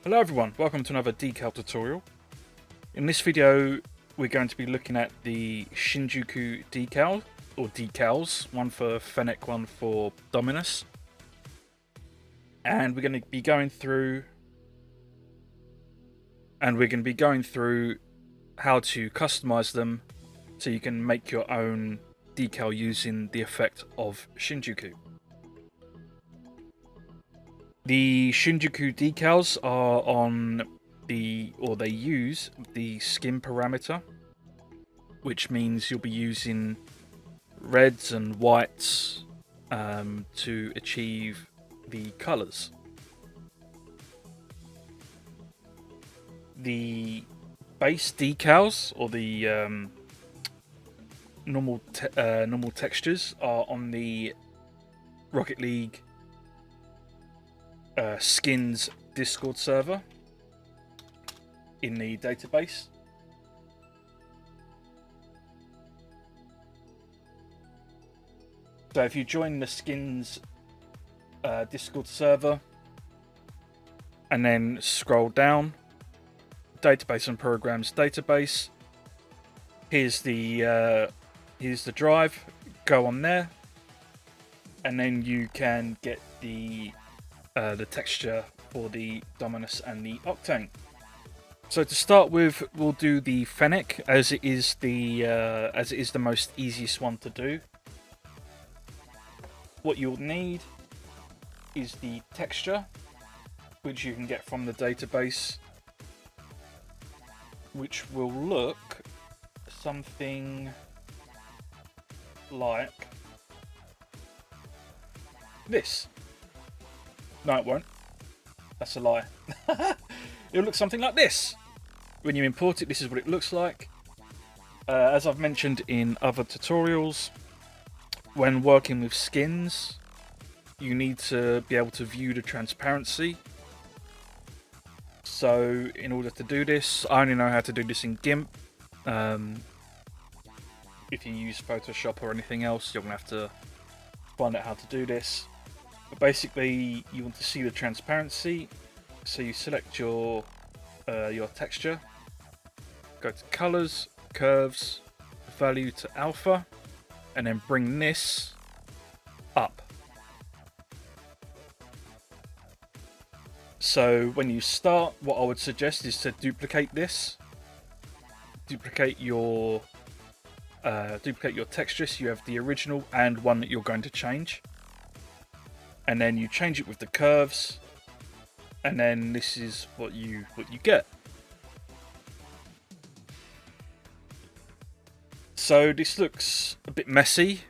Hello everyone, welcome to another decal tutorial. In this video we're going to be looking at the Shinjuku decal, or decals, one for Fennec, one for Dominus. And we're going to be going through how to customize them so you can make your own decal using the effect of Shinjuku. The Shinjuku decals are they use the skin parameter, which means you'll be using reds and whites to achieve the colors. The base decals, or the normal textures, are on the Rocket League skins Discord server in the database. So if you join the skins Discord server and then scroll down, database and programs database, here's the drive, go on there, and then you can get the texture for the Dominus and the Octane. So to start with, we'll do the Fennec, as it is the most easiest one to do. What you'll need is the texture, which you can get from the database, which will look something like this. No, it won't. That's a lie. It'll look something like this. When you import it, this is what it looks like. As I've mentioned in other tutorials, when working with skins, you need to be able to view the transparency. So in order to do this, I only know how to do this in GIMP. If you use Photoshop or anything else, you're going to have to find out how to do this. But basically, you want to see the transparency, so you select your texture, go to colors, curves, value to alpha, and then bring this up. So when you start, what I would suggest is to duplicate this, duplicate your texture, so you have the original and one that you're going to change. And then you change it with the curves, and then this is what you get. So this looks a bit messy,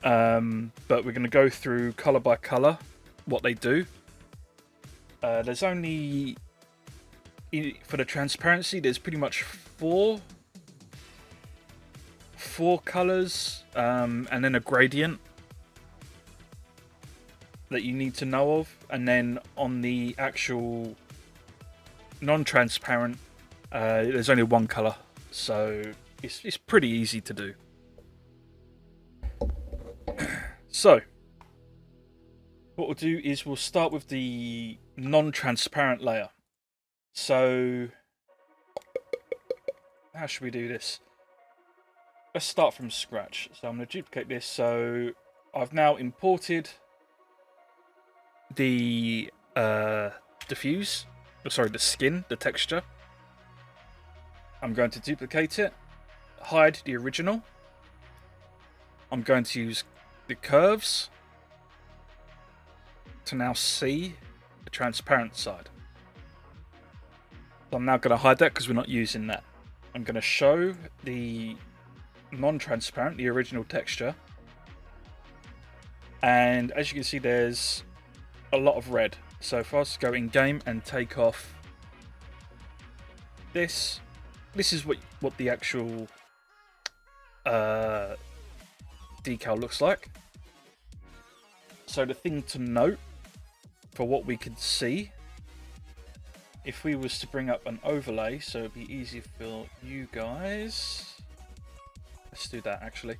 but we're going to go through color by color what they do. There's only, for the transparency, there's pretty much four colors, and then a gradient that you need to know of, and then on the actual non-transparent, there's only one color, so it's pretty easy to do. So what we'll do is we'll start with the non-transparent layer. So how should we do this? Let's start from scratch. So I'm going to duplicate this. So I've now imported the diffuse, the skin, the texture. I'm going to duplicate it, hide the original. I'm going to use the curves to now see the transparent side. So I'm now going to hide that because we're not using that. I'm going to show the non-transparent, the original texture, and as you can see, there's a lot of red. So if I was to go in game and take off this is what the actual decal looks like. So the thing to note for what we could see, if we was to bring up an overlay, so it'd be easy for you guys. Let's do that actually.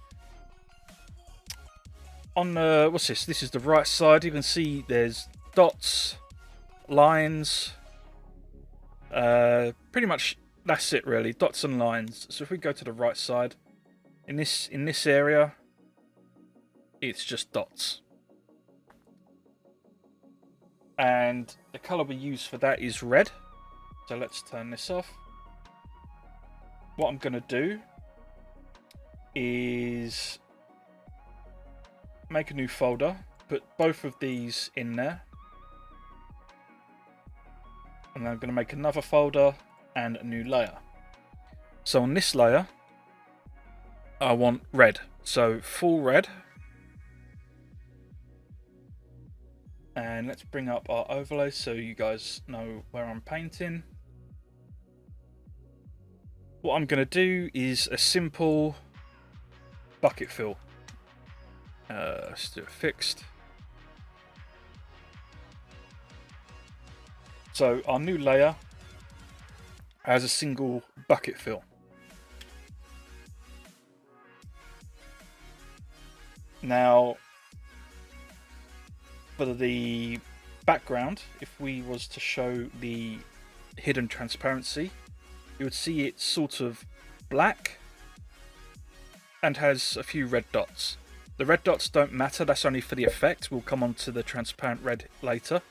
On the, what's this? This is the right side. You can see there's dots, lines, Pretty much that's it really, dots and lines. So if we go to the right side, in this area, it's just dots. And the color we use for that is red. So let's turn this off. What I'm going to do is make a new folder, put both of these in there. And then I'm going to make another folder and a new layer. So on this layer, I want red. So full red. And let's bring up our overlay so you guys know where I'm painting. What I'm going to do is a simple bucket fill. Let's do it fixed. So our new layer has a single bucket fill. Now, for the background, if we was to show the hidden transparency, you would see it's sort of black and has a few red dots. The red dots don't matter, that's only for the effect. We'll come on to the transparent red later.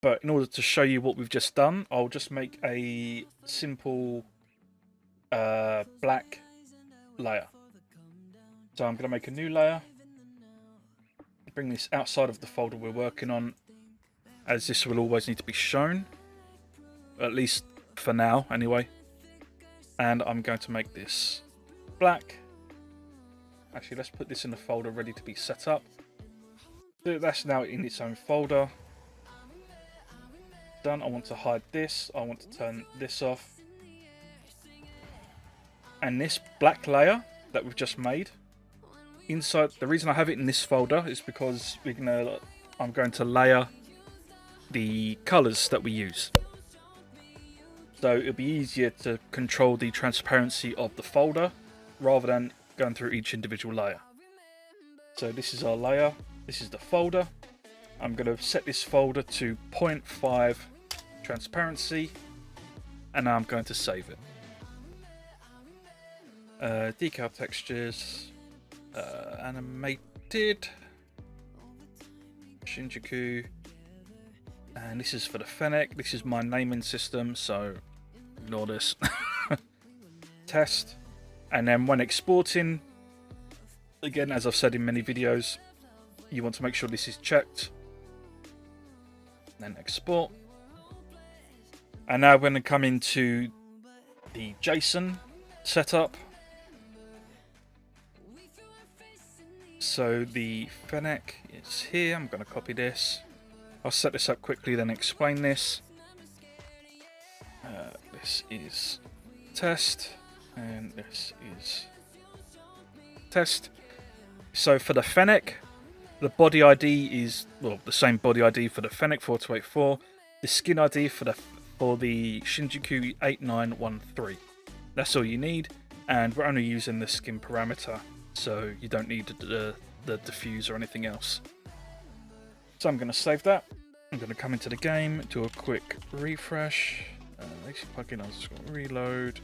But in order to show you what we've just done, I'll just make a simple black layer. So I'm going to make a new layer. Bring this outside of the folder we're working on, as this will always need to be shown. At least for now, anyway. And I'm going to make this black. Actually, let's put this in the folder ready to be set up. So that's now in its own folder. Done. I want to hide this. I want to turn this off. And this black layer that we've just made, inside, the reason I have it in this folder is because I'm going to layer the colors that we use. So it'll be easier to control the transparency of the folder rather than going through each individual layer. So this is our layer, this is the folder. I'm going to set this folder to 0.5 transparency, and now I'm going to save it. Decal textures, animated, Shinjuku, and this is for the Fennec. This is my naming system, so ignore this. Test, and then when exporting, again, as I've said in many videos, you want to make sure this is checked. Then export. And now we're going to come into the JSON setup. So the Fennec is here. I'm going to copy this. I'll set this up quickly, then explain this. This is test, and this is test. So for the Fennec, the body ID is, well, the same body ID for the Fennec 4284. The skin ID for the Shinjuku 8913. That's all you need, and we're only using the skin parameter, so you don't need the diffuse or anything else. So I'm going to save that. I'm going to come into the game, do a quick refresh. Plugin, I'll just reload.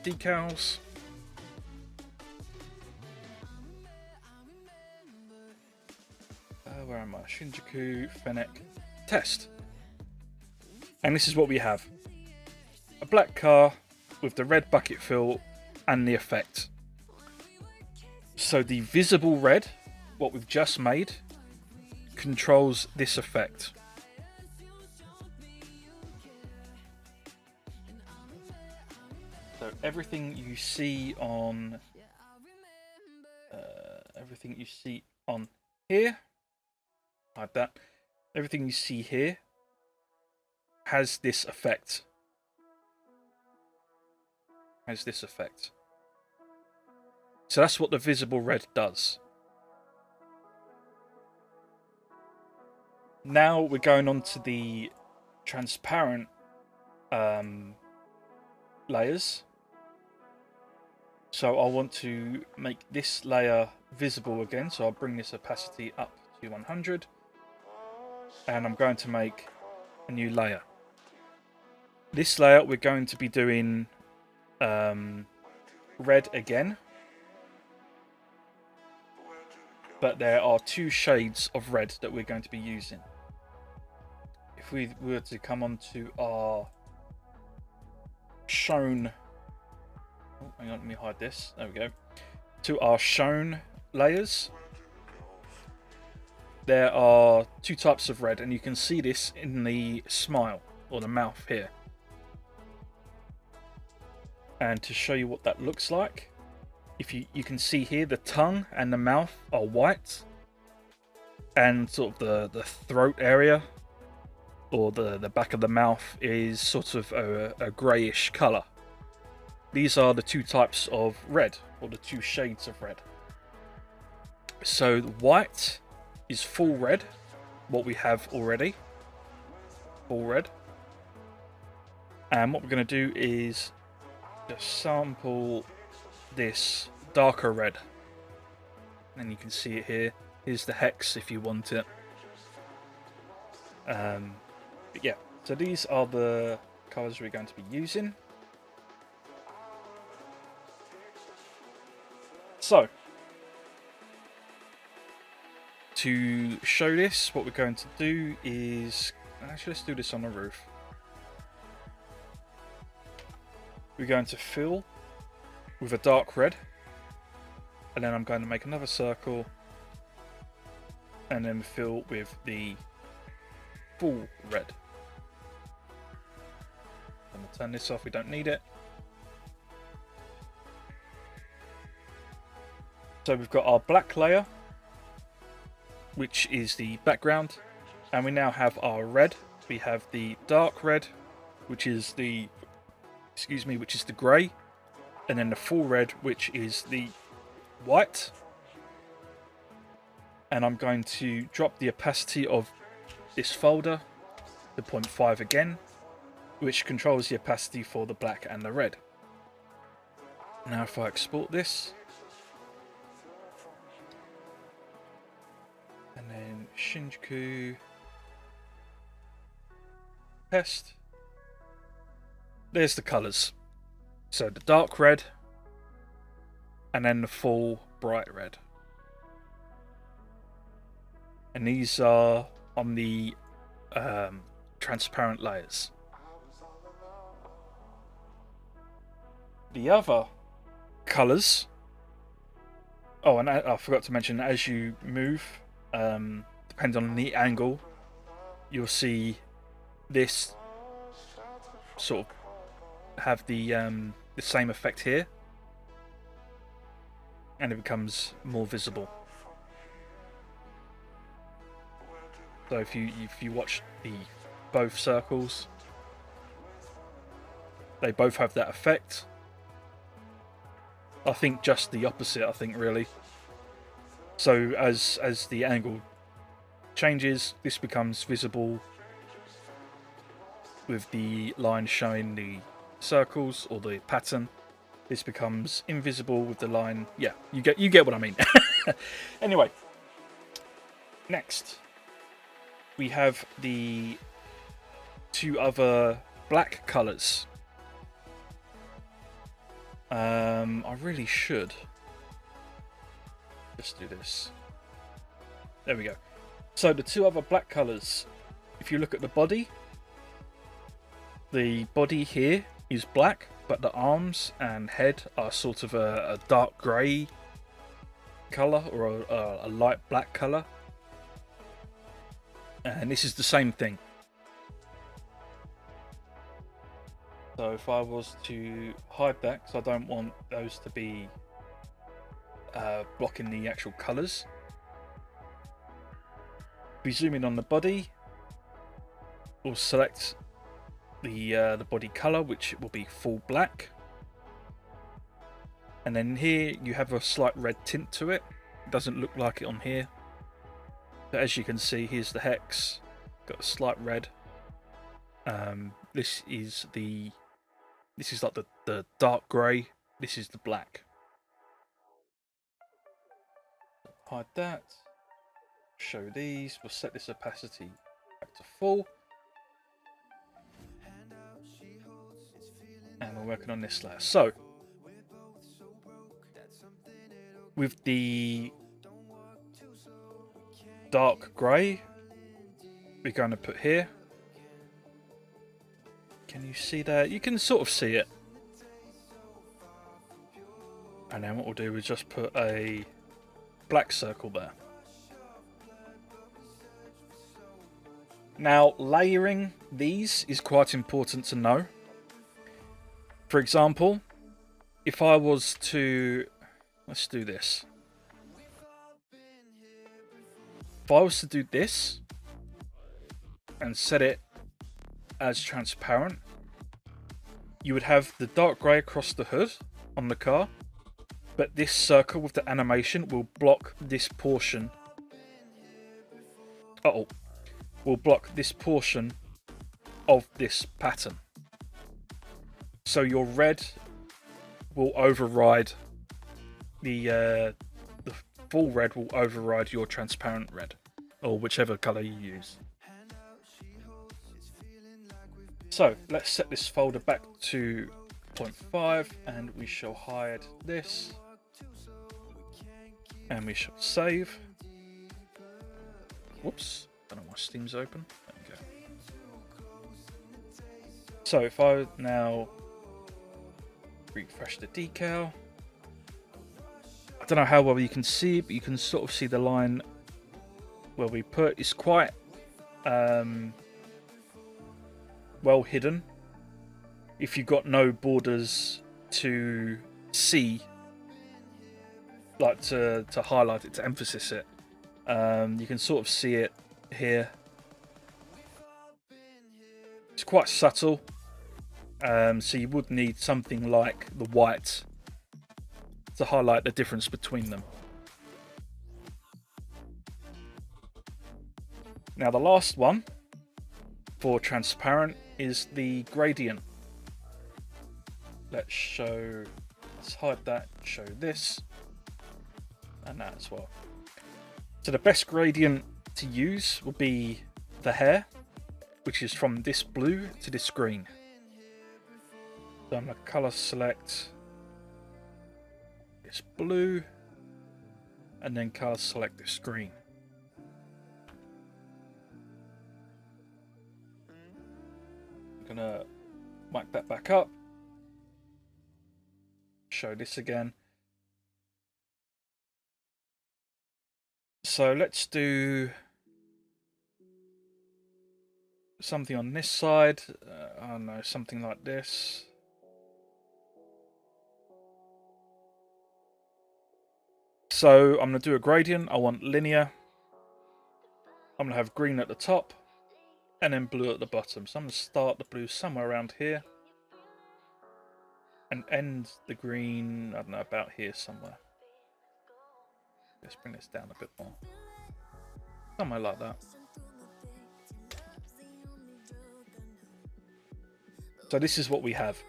Decals. Where am I? Shinjuku, Fennec, test. And this is what we have. A black car with the red bucket fill and the effect. So the visible red, what we've just made, controls this effect. So everything you see on here, like that, everything you see here has this effect. So that's what the visible red does. Now we're going on to the transparent layers. So I want to make this layer visible again, so I'll bring this opacity up to 100, and I'm going to make a new layer. This layout we're going to be doing red again, but there are 2 shades of red that we're going to be using. If we were to come on to our shown, oh, hang on, let me hide this, there we go, to our shown layers, there are 2 types of red, and you can see this in the smile or the mouth here. And to show you what that looks like, if you can see here the tongue and the mouth are white, and sort of the throat area or the back of the mouth is sort of a greyish colour. These are the 2 types of red, or the 2 shades of red. So the white is full red, what we have already, full red. And what we're going to do is just sample this darker red, and you can see it here. Here's the hex if you want it. But yeah, so these are the colours we're going to be using. So to show this, what we're going to do is, actually let's do this on the roof. We're going to fill with a dark red, and then I'm going to make another circle and then fill with the full red. And we'll turn this off, we don't need it. So we've got our black layer, which is the background, and we now have our red. We have the dark red, which is the grey, and then the full red, which is the white. And I'm going to drop the opacity of this folder to 0.5 again, which controls the opacity for the black and the red. Now if I export this, and then Shinjuku test, there's the colours. So the dark red, and then the full bright red. And these are on the transparent layers. The other colours, oh, and I forgot to mention, as you move, depending on the angle, you'll see this sort of have the same effect here, and it becomes more visible. So if you watch both circles, they both have that effect. I think just the opposite, I think, really. So as the angle changes, this becomes visible with the line showing the circles or the pattern. This becomes invisible with the line. Yeah, you get what I mean. Anyway, next we have the 2 other black colours. I really should just do this. There we go. So the 2 other black colours, if you look at the body here is black, but the arms and head are sort of a dark grey colour, or a light black colour. And this is the same thing. So if I was to hide that, because I don't want those to be blocking the actual colours. If we zoom in on the body, we'll select the body colour, which will be full black. And then here you have a slight red tint to it. It doesn't look like it on here. But as you can see, here's the hex. Got a slight red. This is like the dark grey. This is the black. Hide that. Show these. We'll set this opacity back to full. And we're working on this layer. So, with the dark grey, we're going to put here. Can you see that? You can sort of see it. And then what we'll do is just put a black circle there. Now, layering these is quite important to know. For example, if I was to... Let's do this. If I was to do this and set it as transparent, you would have the dark grey across the hood on the car, but this circle with the animation will block this portion. Will block this portion of this pattern. So your red will override the full red will override your transparent red, or whichever colour you use. So let's set this folder back to 0.5 and we shall hide this. And we shall save. Whoops, I don't know why Steam's open. There we go. So if I now refresh the decal, I don't know how well you can see, but you can sort of see the line where we put. It's quite well hidden. If you've got no borders to see, like to highlight it, to emphasize it, you can sort of see it here. It's quite subtle, so you would need something like the white to highlight the difference between them. Now the last one for transparent is the gradient. Let's hide that, show this, and that as well. So the best gradient to use will be the hair, which is from this blue to this green. So I'm going to colour select this blue and then colour select this green. I'm going to mic that back up, show this again. So let's do something on this side. I don't know, something like this. So I'm going to do a gradient. I want linear. I'm going to have green at the top and then blue at the bottom. So I'm going to start the blue somewhere around here and end the green, I don't know, about here somewhere. Let's bring this down a bit more. Somewhere like that. So this is what we have.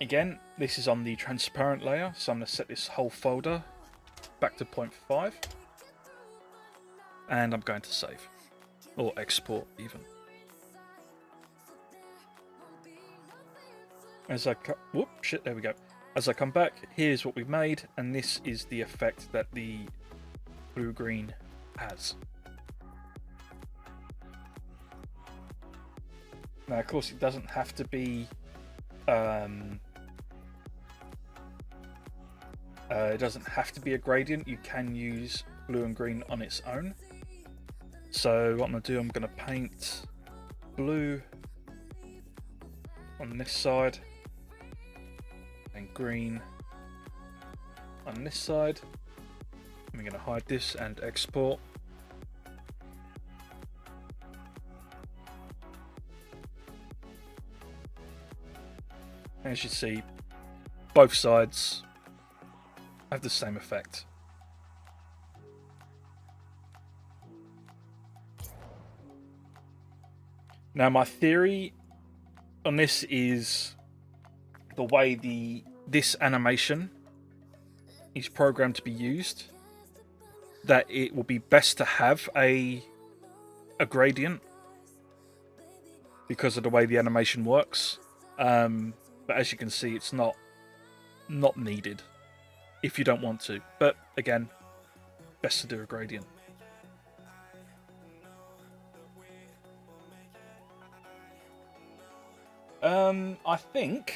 Again, this is on the transparent layer, so I'm going to set this whole folder back to 0.5. And I'm going to save. Or export, even. As I there we go. As I come back, here's what we've made, and this is the effect that the blue-green has. Now, of course, it doesn't have to be it doesn't have to be a gradient. You can use blue and green on its own. So what I'm going to do, I'm going to paint blue on this side and green on this side. I'm going to hide this and export. As you see, both sides have the same effect. Now, my theory on this is the way this animation is programmed to be used, that it will be best to have a gradient because of the way the animation works. But as you can see, it's not needed if you don't want to. But again, best to do a gradient. I think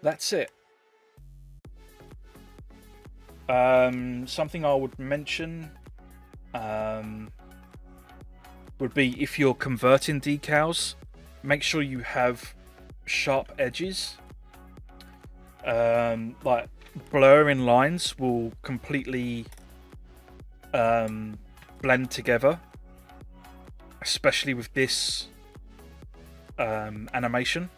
that's it. Something I would mention would be if you're converting decals, make sure you have sharp edges. Like blurring lines will completely blend together, especially with this animation.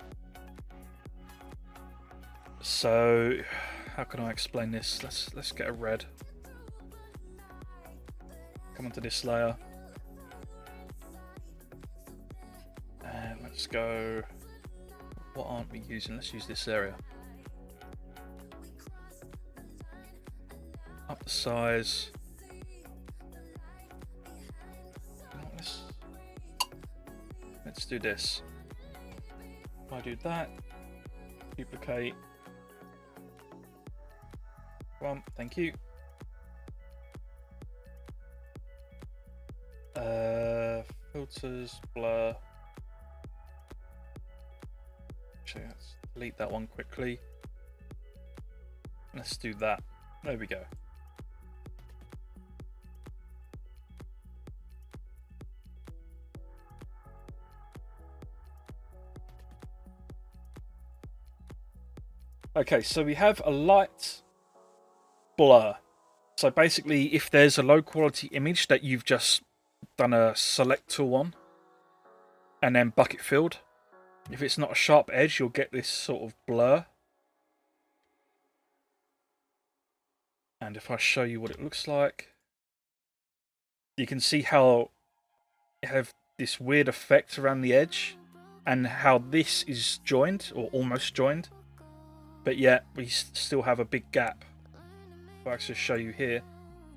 So how can I explain this? Let's get a red. Come onto this layer. And let's go. What aren't we using? Let's use this area. Up the size. Let's do this. If I do that, duplicate. One, thank you. Filters, blur. Actually, let's delete that one quickly. Let's do that. There we go. Okay, so we have a light blur. So basically, if there's a low quality image that you've just done a select tool on and then bucket filled, if it's not a sharp edge, you'll get this sort of blur. And if I show you what it looks like, you can see how you have this weird effect around the edge and how this is joined or almost joined. But yet we still have a big gap. If I actually show you here,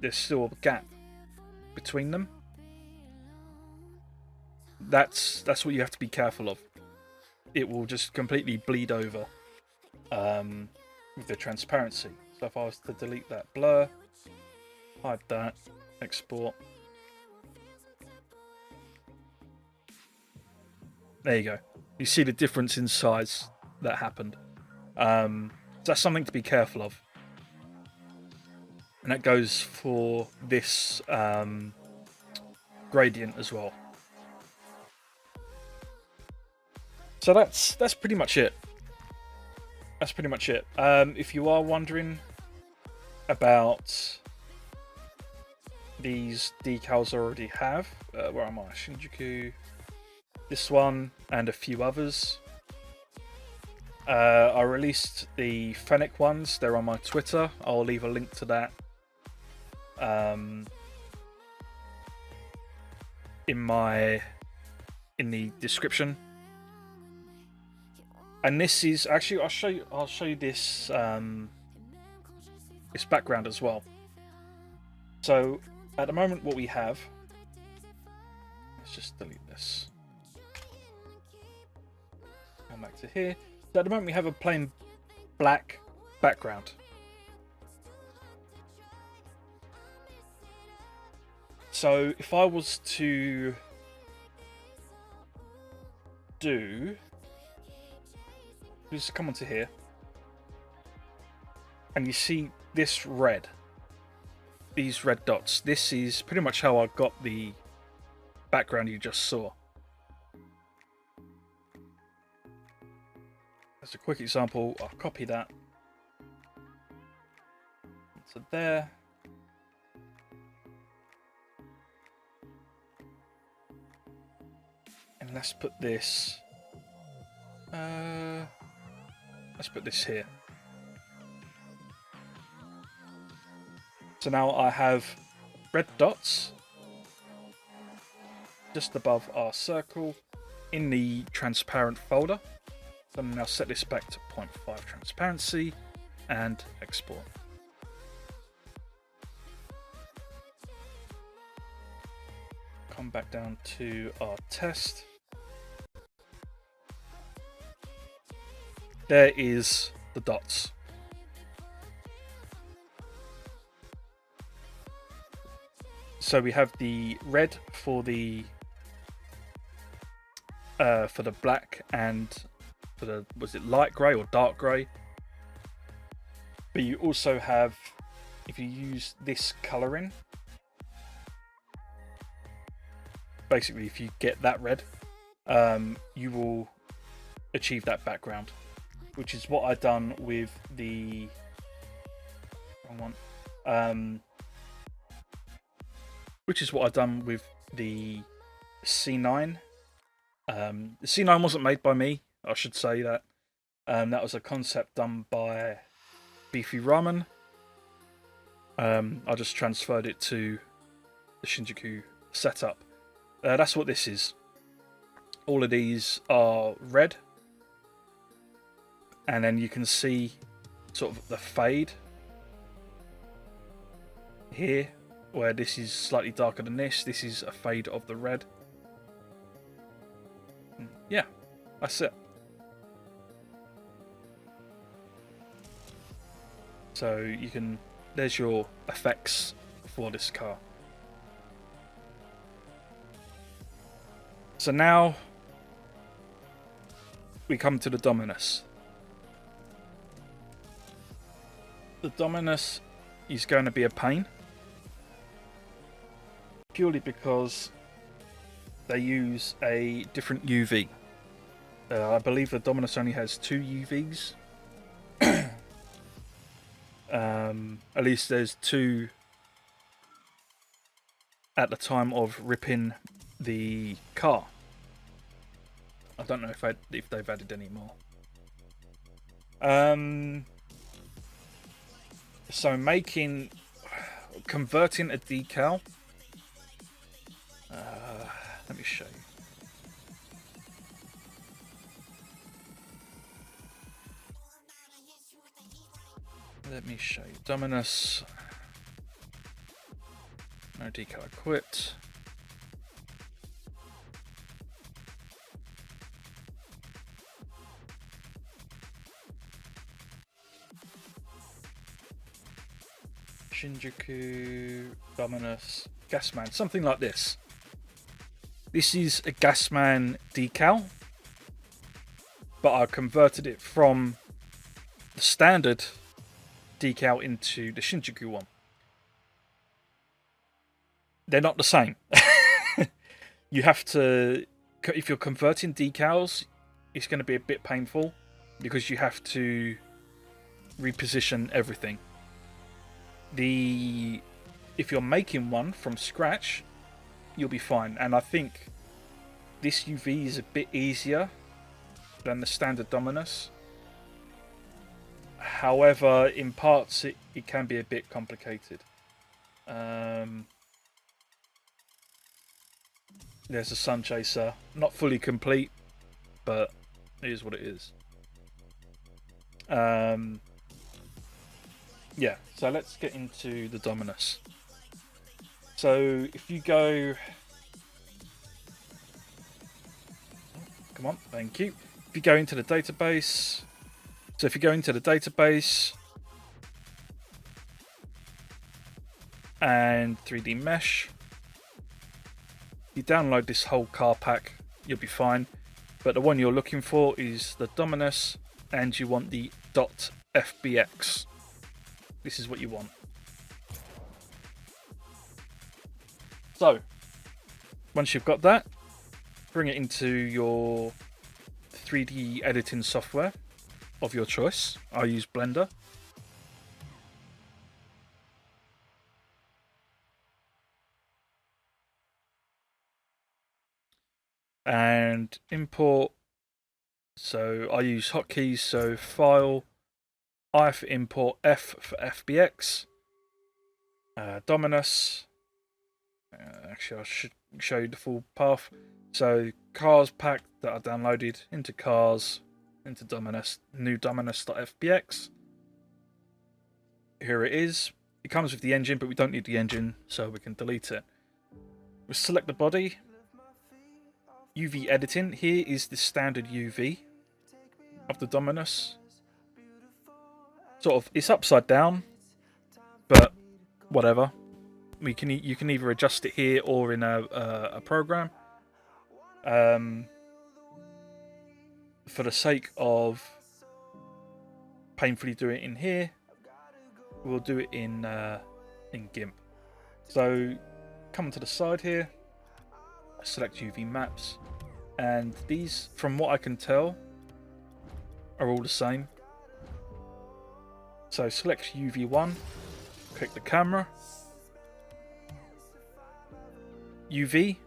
there's still a gap between them. That's what you have to be careful of. It will just completely bleed over with the transparency. So if I was to delete that blur, hide that, export. There you go. You see the difference in size that happened. So that's something to be careful of. And that goes for this gradient as well. So that's pretty much it. That's pretty much it. If you are wondering about these decals I already have, where am I? Shinjuku, this one, and a few others. I released the Fennec ones. They're on my Twitter. I'll leave a link to that in the description. And this is actually I'll show you this this background as well. So at the moment, what we have. Let's just delete this. Come back to here. So at the moment we have a plain black background. So if I was to just come onto here and you see this red, these red dots, this is pretty much how I got the background you just saw. As a quick example, I'll copy that to there. And let's put this here. So now I have red dots just above our circle in the transparent folder. So I'm now set this back to 0.5 transparency and export. come back down to our test. There is the dots. So we have the red for the black and for the, was it light grey or dark grey? But you also have, if you use this colouring, basically if you get that red, you will achieve that background, which is what I've done with the wrong one. Which is what I've done with the C9. The C9 wasn't made by me, I should say that. That was a concept done by Beefy Ramen. I just transferred it to the Shinjuku setup. That's what this is. All of these are red. And then you can see sort of the fade here, where this is slightly darker than this. This is a fade of the red. Yeah, that's it. So you can, there's your effects for this car. So now we come to the Dominus. The Dominus is going to be a pain, purely because they use a different UV. I believe the Dominus only has 2 UVs. At least there's 2 at the time of ripping the car. I don't know if they've added any more. So converting a decal. Let me show you. Let me show you. Dominus. No decal equipped. Shinjuku, Dominus, Gasman, something like this. This is a Gasman decal, but I converted it from the standard decal into the Shinjuku one. They're not the same. You have to, if you're converting decals, it's going to be a bit painful because you have to reposition everything. If you're making one from scratch, you'll be fine. And I think this UV is a bit easier than the standard Dominus. However, in parts it can be a bit complicated. There's a Sun Chaser, not fully complete, but it is what it is. Yeah, so let's get into the Dominus. So if you go, come on, thank you. If you go into the database, and 3D Mesh, you download this whole car pack, you'll be fine. But the one you're looking for is the Dominus, and you want the .fbx. This is what you want. So, once you've got that, bring it into your 3D editing software of your choice. I use Blender. And import. So I use hotkeys, so file, I for import, F for FBX, Dominus. Actually, I should show you the full path. So cars pack that I downloaded into cars, into Dominus, new Dominus.fbx. Here it is. It comes with the engine, but we don't need the engine, so we can delete it. We select the body. UV editing. Here is the standard UV of the Dominus. Sort of, it's upside down, but whatever. You can either adjust it here or in a program. For the sake of painfully doing it in here, we'll do it in GIMP. So come to the side here, select UV maps, and these, from what I can tell, are all the same. So select UV1, click the camera, UV,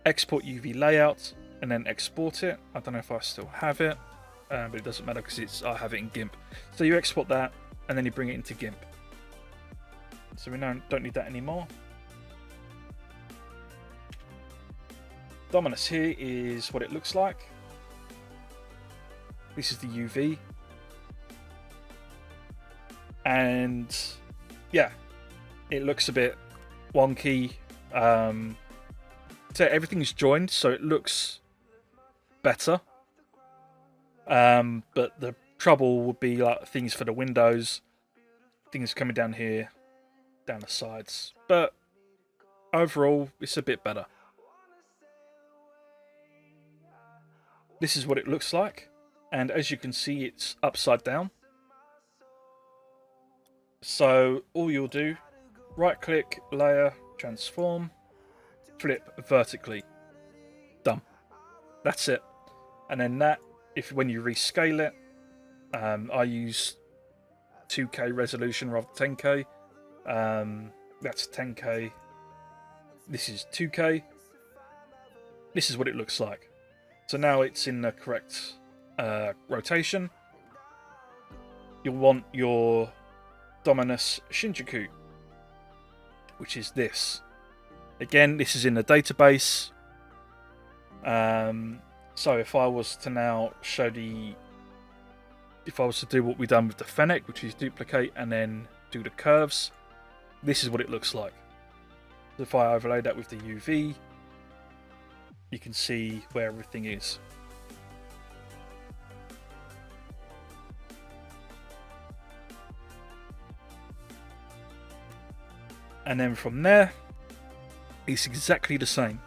export UV layout, and then export it. I don't know if I still have it, but it doesn't matter because I have it in GIMP. So you export that, and then you bring it into GIMP. So we don't need that anymore. Dominus here is what it looks like. This is the UV. And yeah, it looks a bit wonky. So everything's joined, so it looks better. But the trouble would be like things for the windows, things coming down here, down the sides. But overall, it's a bit better. This is what it looks like, and as you can see, it's upside down. So all you'll do, right click, layer, transform, flip vertically. Done. That's it. And then that, when you rescale it, I use 2K resolution rather than 10K. That's 10K. This is 2K. This is what it looks like. So now it's in the correct rotation. You'll want your Dominus Shinjuku, which is this. Again, this is in the database. So if I was to now show if I was to do what we've done with the Fennec, which is duplicate and then do the curves, this is what it looks like. So if I overlay that with the UV, you can see where everything is. And then from there, it's exactly the same.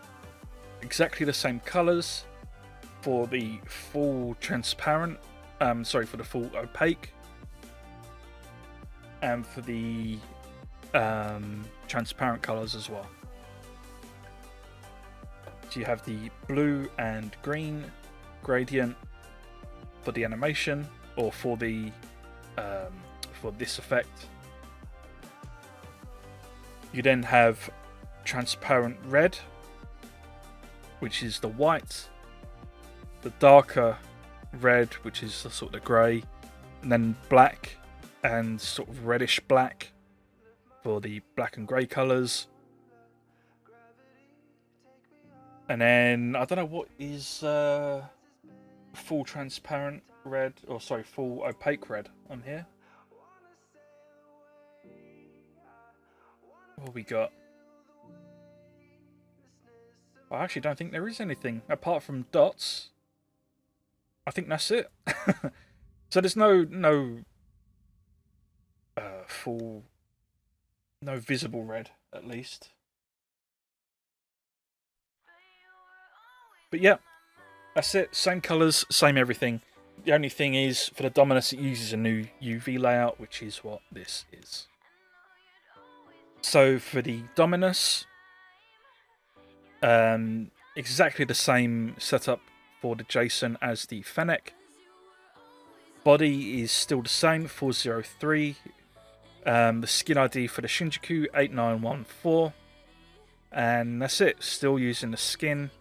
Exactly the same colours for the full transparent, for the full opaque, and for the transparent colours as well. So you have the blue and green gradient for the animation, or for the for this effect. You then have transparent red, which is the white, the darker red, which is the sort of grey, and then black and sort of reddish black for the black and grey colours. And then I don't know what is full transparent red, or sorry, full opaque red on here. What we got? I actually don't think there is anything apart from dots. I think that's it. So there's no full, no visible red at least. But yeah, that's it. Same colours, same everything. The only thing is, for the Dominus, it uses a new UV layout, which is what this is. So for the Dominus, exactly the same setup for the JSON as the Fennec. Body is still the same, 403. The skin ID for the Shinjuku, 8914. And that's it. Still using the skin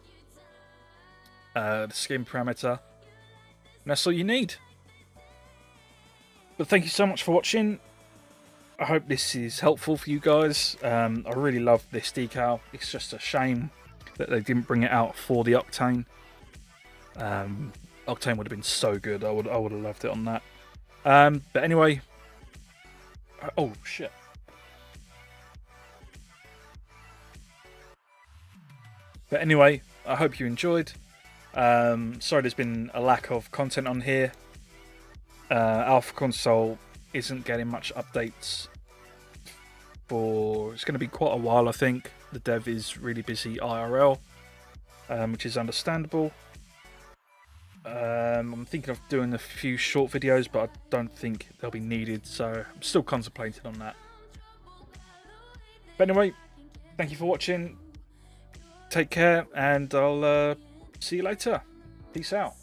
parameter. And that's all you need. But thank you so much for watching. I hope this is helpful for you guys. I really love this decal. It's just a shame that they didn't bring it out for the Octane. Octane would have been so good. I would have loved it on that. But anyway, oh shit. But anyway, I hope you enjoyed. Sorry there's been a lack of content on here. Alpha Console isn't getting much updates for... It's going to be quite a while, I think. The dev is really busy IRL, which is understandable. I'm thinking of doing a few short videos, but I don't think they'll be needed, so I'm still contemplating on that. But anyway, thank you for watching. Take care, and I'll see you later. Peace out.